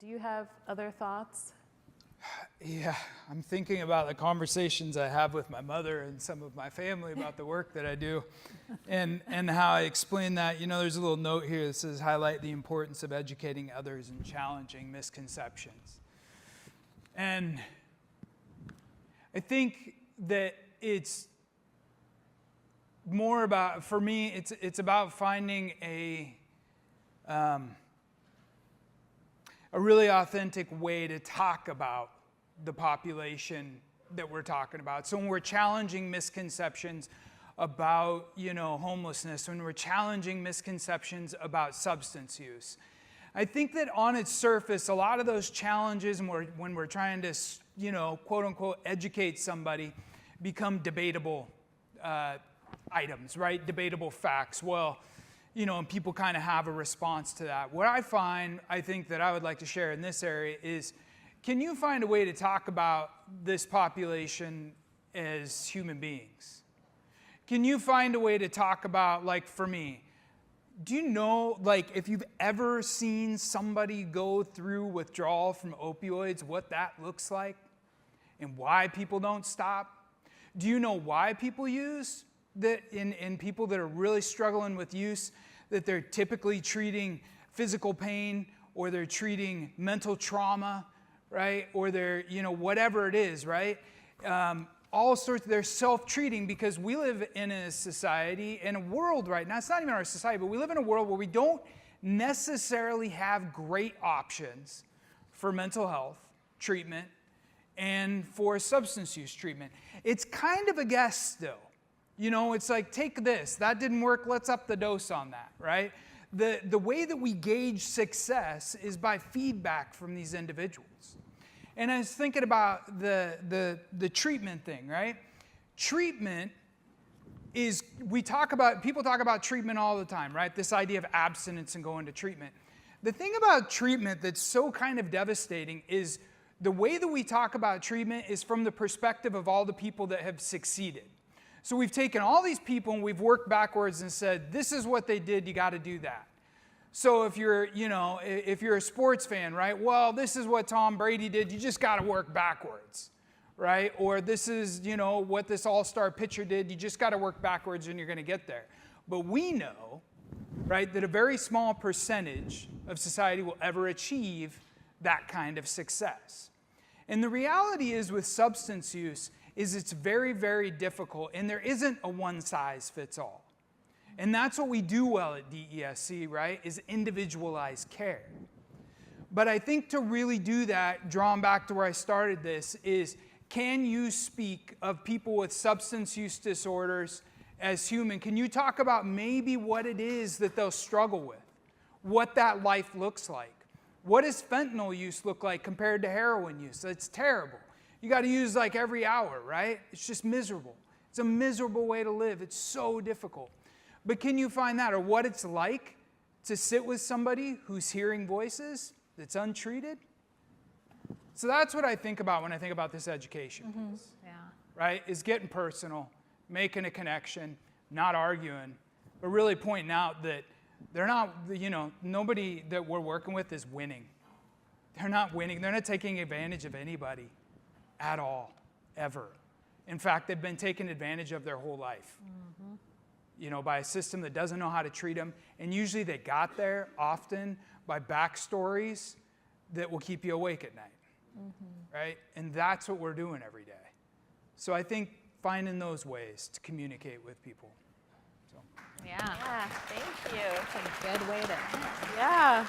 Do you have other thoughts? Yeah, I'm thinking about the conversations I have with my mother and some of my family about the work that I do and how I explain that. You know, there's a little note here that says, highlight the importance of educating others and challenging misconceptions. And I think that it's more about, for me, it's about finding a really authentic way to talk about the population that we're talking about. So when we're challenging misconceptions about, homelessness, when we're challenging misconceptions about substance use, I think that on its surface, a lot of those challenges, when we're trying to, quote unquote, educate somebody, become debatable items, right? Debatable facts. Well, and people kind of have a response to that. What I think that I would like to share in this area is, can you find a way to talk about this population as human beings? Can you find a way to talk about, like for me, do you know, like if you've ever seen somebody go through withdrawal from opioids, what that looks like and why people don't stop? Do you know why people use? That in people that are really struggling with use, that they're typically treating physical pain or they're treating mental trauma, right? Or they're, whatever it is, right? All sorts, they're self-treating because we live in a society, in a world right now, it's not even our society, but we live in a world where we don't necessarily have great options for mental health treatment and for substance use treatment. It's kind of a guess still. It's like, take this, that didn't work, let's up the dose on that, right? The way that we gauge success is by feedback from these individuals. And I was thinking about the treatment thing, right? Treatment is, people talk about treatment all the time, right? This idea of abstinence and going to treatment. The thing about treatment that's so kind of devastating is the way that we talk about treatment is from the perspective of all the people that have succeeded. So we've taken all these people and we've worked backwards and said, this is what they did, you got to do that. So if you're a sports fan, right? Well, this is what Tom Brady did, you just got to work backwards, right? Or this is, what this all-star pitcher did, you just got to work backwards and you're going to get there. But we know, right, that a very small percentage of society will ever achieve that kind of success. And the reality is with substance use, is it's very, very difficult, and there isn't a one-size-fits-all. And that's what we do well at DESC, right, is individualized care. But I think to really do that, drawn back to where I started this, is can you speak of people with substance use disorders as human? Can you talk about maybe what it is that they'll struggle with, what that life looks like? What does fentanyl use look like compared to heroin use? It's terrible. You got to use like every hour, right? It's just miserable. It's a miserable way to live. It's so difficult. But can you find that? Or what it's like to sit with somebody who's hearing voices that's untreated? So that's what I think about when I think about this education piece. Yeah. Right? Is getting personal, making a connection, not arguing, but really pointing out that they're not, nobody that we're working with is winning. They're not winning. They're not taking advantage of anybody at all, ever. In fact, they've been taken advantage of their whole life, by a system that doesn't know how to treat them. And usually they got there often by backstories that will keep you awake at night, right? And that's what we're doing every day. So I think finding those ways to communicate with people. So. Yeah, thank you. That's a good way to. Yeah.